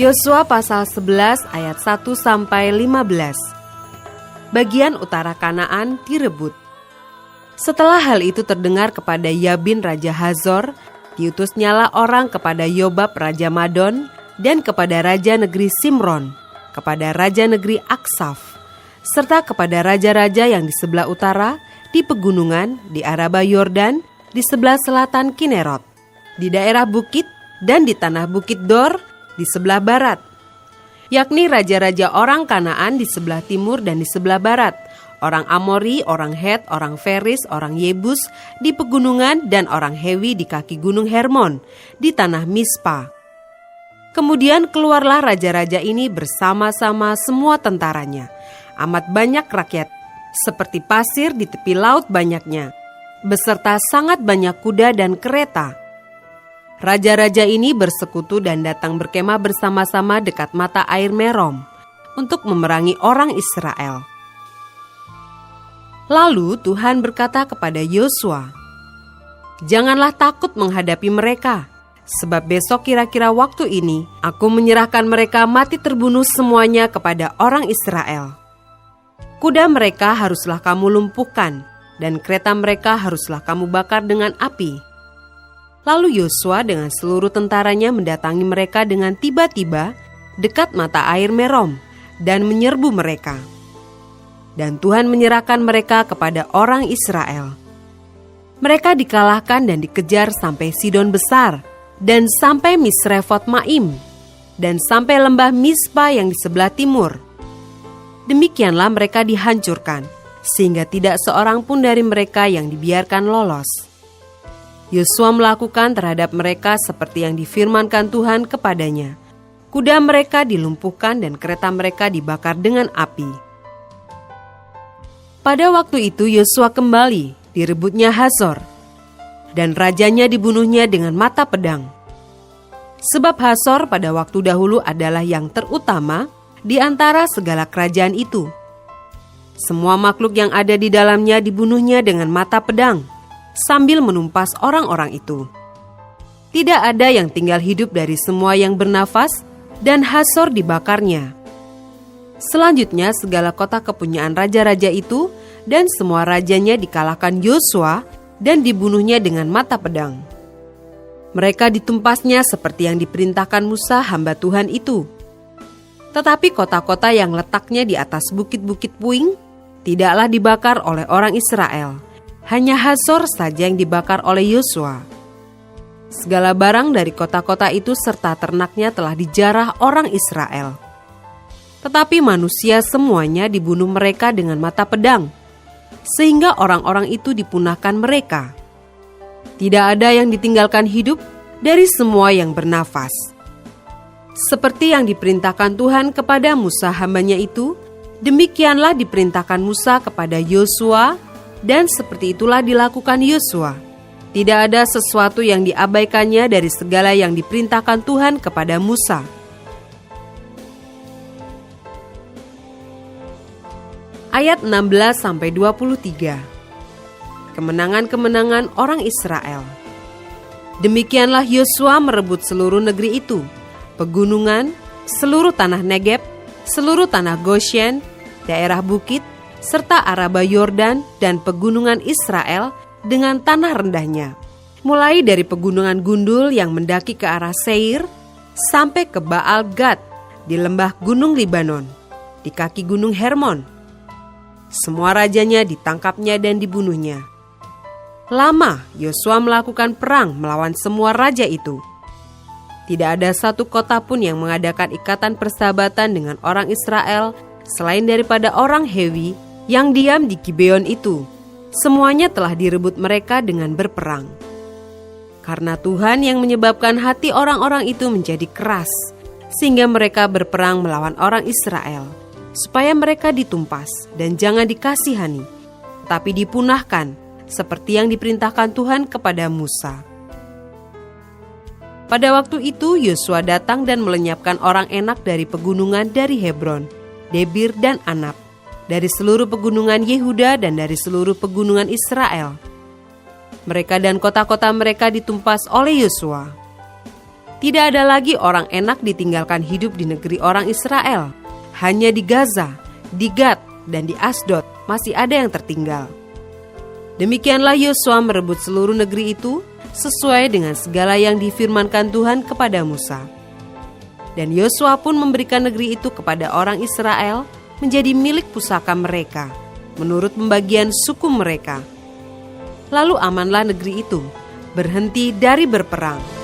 Yosua pasal 11 ayat 1-15. Bagian utara Kanaan direbut. Setelah hal itu terdengar kepada Yabin Raja Hazor, diutusnyalah orang kepada Yobab Raja Madon dan kepada Raja Negeri Simron, kepada Raja Negeri Aksaf, serta kepada raja-raja yang di sebelah utara, di pegunungan, di Araba Yordan, di sebelah selatan Kinerot, di daerah bukit, dan di tanah bukit Dor, di sebelah barat, yakni raja-raja orang Kanaan di sebelah timur dan di sebelah barat, orang Amori, orang Het, orang Feris, orang Yebus di pegunungan, dan orang Hewi di kaki gunung Hermon, di tanah Mispa. Kemudian keluarlah raja-raja ini bersama-sama semua tentaranya, amat banyak rakyat, seperti pasir di tepi laut banyaknya, beserta sangat banyak kuda dan kereta. Raja-raja ini bersekutu dan datang berkemah bersama-sama dekat mata air Merom untuk memerangi orang Israel. Lalu Tuhan berkata kepada Yosua, "Janganlah takut menghadapi mereka, sebab besok kira-kira waktu ini aku menyerahkan mereka mati terbunuh semuanya kepada orang Israel. Kuda mereka haruslah kamu lumpuhkan, dan kereta mereka haruslah kamu bakar dengan api." Lalu Yosua dengan seluruh tentaranya mendatangi mereka dengan tiba-tiba dekat mata air Merom dan menyerbu mereka. Dan Tuhan menyerahkan mereka kepada orang Israel. Mereka dikalahkan dan dikejar sampai Sidon Besar dan sampai Misrefot Maim dan sampai lembah Mispa yang di sebelah timur. Demikianlah mereka dihancurkan, sehingga tidak seorang pun dari mereka yang dibiarkan lolos. Yosua melakukan terhadap mereka seperti yang difirmankan Tuhan kepadanya. Kuda mereka dilumpuhkan dan kereta mereka dibakar dengan api. Pada waktu itu Yosua kembali, direbutnya Hazor, dan rajanya dibunuhnya dengan mata pedang. Sebab Hazor pada waktu dahulu adalah yang terutama di antara segala kerajaan itu. Semua makhluk yang ada di dalamnya dibunuhnya dengan mata pedang, sambil menumpas orang-orang itu. Tidak ada yang tinggal hidup dari semua yang bernafas, dan Hazor dibakarnya. Selanjutnya segala kota kepunyaan raja-raja itu dan semua rajanya dikalahkan Yosua dan dibunuhnya dengan mata pedang. Mereka ditumpasnya seperti yang diperintahkan Musa hamba Tuhan itu. Tetapi kota-kota yang letaknya di atas bukit-bukit puing tidaklah dibakar oleh orang Israel. Hanya Hazor saja yang dibakar oleh Yosua. Segala barang dari kota-kota itu serta ternaknya telah dijarah orang Israel. Tetapi manusia semuanya dibunuh mereka dengan mata pedang, sehingga orang-orang itu dipunahkan mereka. Tidak ada yang ditinggalkan hidup dari semua yang bernafas. Seperti yang diperintahkan Tuhan kepada Musa hambanya itu, demikianlah diperintahkan Musa kepada Yosua, dan seperti itulah dilakukan Yosua. Tidak ada sesuatu yang diabaikannya dari segala yang diperintahkan Tuhan kepada Musa. Ayat 16-23. Kemenangan-kemenangan orang Israel. Demikianlah Yosua merebut seluruh negeri itu, pegunungan, seluruh tanah Negeb, seluruh tanah Goshen, daerah bukit, serta Araba Yordan dan pegunungan Israel dengan tanah rendahnya, mulai dari pegunungan gundul yang mendaki ke arah Seir, sampai ke Baal Gad di lembah gunung Libanon, di kaki gunung Hermon. Semua rajanya ditangkapnya dan dibunuhnya. Lama Yosua melakukan perang melawan semua raja itu. Tidak ada satu kota pun yang mengadakan ikatan persahabatan dengan orang Israel selain daripada orang Hewi yang diam di Gibeon itu. Semuanya telah direbut mereka dengan berperang. Karena Tuhan yang menyebabkan hati orang-orang itu menjadi keras, sehingga mereka berperang melawan orang Israel, supaya mereka ditumpas dan jangan dikasihani, tapi dipunahkan, seperti yang diperintahkan Tuhan kepada Musa. Pada waktu itu Yosua datang dan melenyapkan orang Enak dari pegunungan dari Hebron, Debir dan Anab, dari seluruh pegunungan Yehuda dan dari seluruh pegunungan Israel. Mereka dan kota-kota mereka ditumpas oleh Yosua. Tidak ada lagi orang enak ditinggalkan hidup di negeri orang Israel. Hanya di Gaza, di Gad, dan di Asdod masih ada yang tertinggal. Demikianlah Yosua merebut seluruh negeri itu sesuai dengan segala yang difirmankan Tuhan kepada Musa. Dan Yosua pun memberikan negeri itu kepada orang Israel menjadi milik pusaka mereka, menurut pembagian suku mereka. Lalu amanlah negeri itu, berhenti dari berperang.